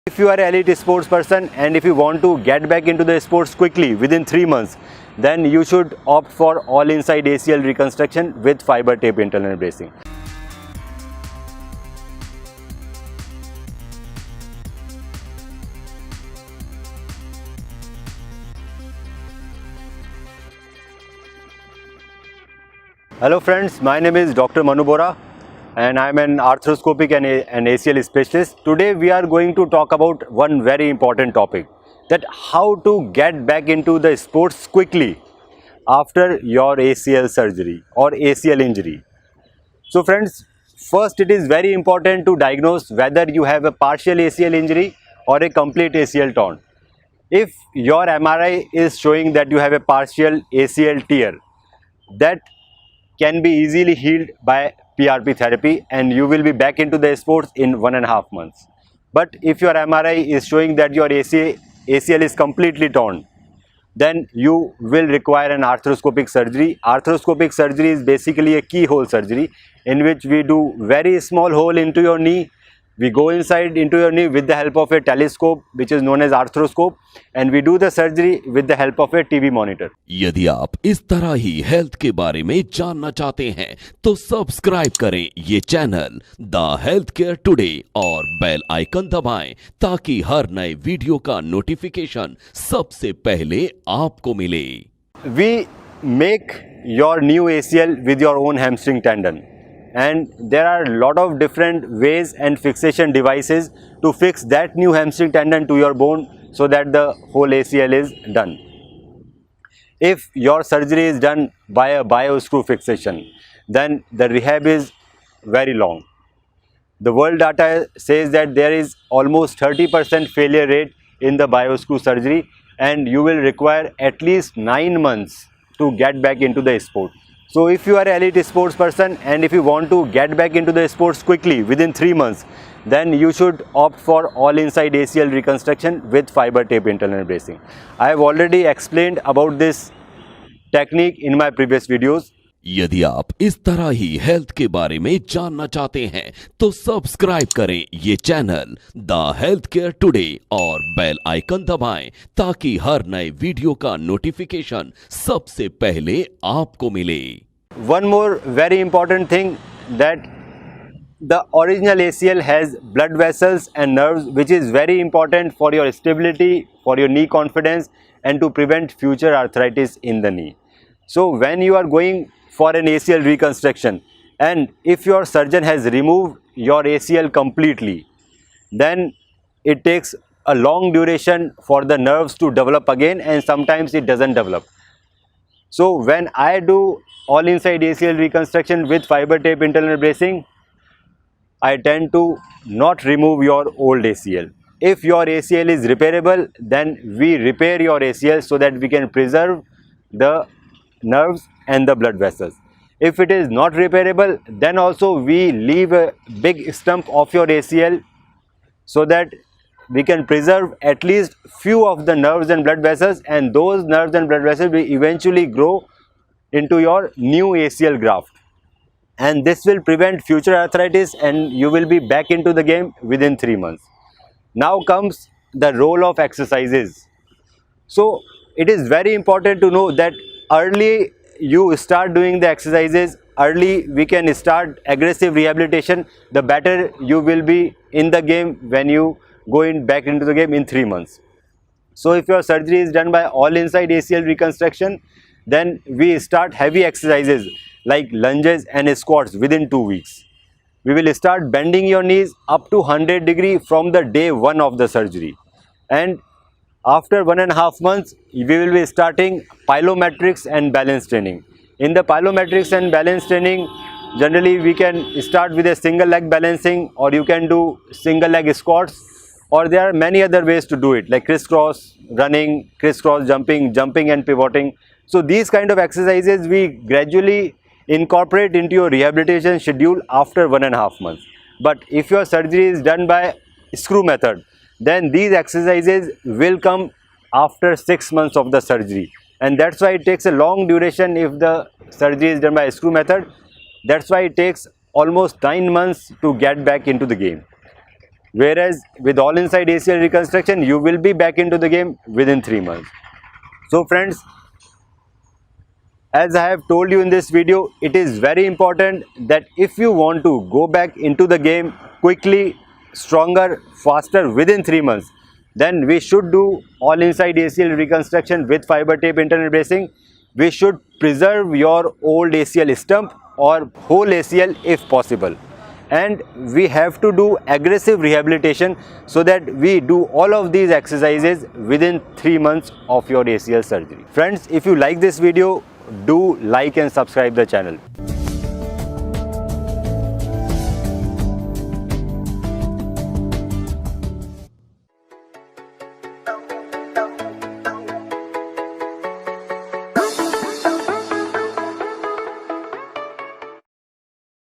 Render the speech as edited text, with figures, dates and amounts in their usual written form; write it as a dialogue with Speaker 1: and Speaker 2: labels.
Speaker 1: If you are an elite sports person and if you want to get back into the sports quickly within 3 months, then you should opt for all inside ACL reconstruction with fiber tape internal bracing. Hello friends, my name is Dr. Manu Bora and I am an arthroscopic and ACL specialist. Today we are going to talk about one very important topic, that how to get back into the sports quickly after your ACL surgery or ACL injury. So friends, first it is very important to diagnose whether you have a partial ACL injury or a complete ACL torn. If your MRI is showing that you have a partial ACL tear, that can be easily healed by PRP therapy and you will be back into the sports in 1.5 months. But if your MRI is showing that your ACL is completely torn, then you will require an arthroscopic surgery. Arthroscopic surgery is basically a keyhole surgery in which we do very small hole into your knee. We go inside into your knee with the help of a telescope which is known as arthroscope, and we do the surgery with the help of a TV monitor.
Speaker 2: यदि आप इस तरह ही health के बारे में जानना चाहते हैं तो सब्सक्राइब करें ये channel the health care today और बेल आइकन दबाएं ताकि हर नए वीडियो का नोटिफिकेशन सबसे पहले आपको मिले.
Speaker 1: We make your new ACL with your own hamstring tendon, and there are a lot of different ways and fixation devices to fix that new hamstring tendon to your bone so that the whole ACL is done. If your surgery is done by a bioscrew fixation, then the rehab is very long. The world data says that there is almost 30% failure rate in the bioscrew surgery, and you will require at least 9 months to get back into the sport. So if you are an elite sports person and if you want to get back into the sports quickly within 3 months, then you should opt for all inside ACL reconstruction with fiber tape internal bracing. I have already explained about this technique in my previous videos.
Speaker 2: यदि आप इस तरह ही health के बारे में जानना चाहते हैं तो सब्सक्राइब करें ये channel the health care today और बेल आइकन दबाएं ताकि हर नए वीडियो का नोटिफिकेशन सबसे पहले आपको मिले.
Speaker 1: One more very important thing, that the original ACL has blood vessels and nerves, which is very important for your stability, for your knee confidence, and to prevent future arthritis in the knee. So when you are going for an ACL reconstruction and if your surgeon has removed your ACL completely, then it takes a long duration for the nerves to develop again, and sometimes it doesn't develop. So when I do all inside ACL reconstruction with fiber tape internal bracing, I tend to not remove your old ACL. If your ACL is repairable, then we repair your ACL so that we can preserve the nerves and the blood vessels. If it is not repairable, then also we leave a big stump of your ACL so that we can preserve at least few of the nerves and blood vessels, and those nerves and blood vessels will eventually grow into your new ACL graft, and this will prevent future arthritis and you will be back into the game within 3 months. Now comes the role of exercises. So it is very important to know that early you start doing the exercises, early we can start aggressive rehabilitation, the better you will be in the game when you go back into the game in 3 months. So if your surgery is done by all inside ACL reconstruction, then we start heavy exercises like lunges and squats within 2 weeks. We will start bending your knees up to 100 degrees from the day 1 of the surgery, and after 1.5 months we will be starting plyometrics and balance training. In the plyometrics and balance training, generally we can start with a single leg balancing, or you can do single leg squats, or there are many other ways to do it like crisscross running, crisscross jumping, jumping and pivoting. So these kind of exercises we gradually incorporate into your rehabilitation schedule after 1.5 months. But if your surgery is done by screw method, then these exercises will come after 6 months of the surgery, and that's why it takes a long duration if the surgery is done by screw method. That's why it takes almost 9 months to get back into the game. Whereas with all inside ACL reconstruction, you will be back into the game within 3 months. So friends, as I have told you in this video, it is very important that if you want to go back into the game quickly, stronger, faster within 3 months, then we should do all inside ACL reconstruction with fiber tape internal bracing. We should preserve your old ACL stump or whole ACL if possible. And we have to do aggressive rehabilitation so that we do all of these exercises within 3 months of your ACL surgery. Friends, if you like this video, do like and subscribe the channel.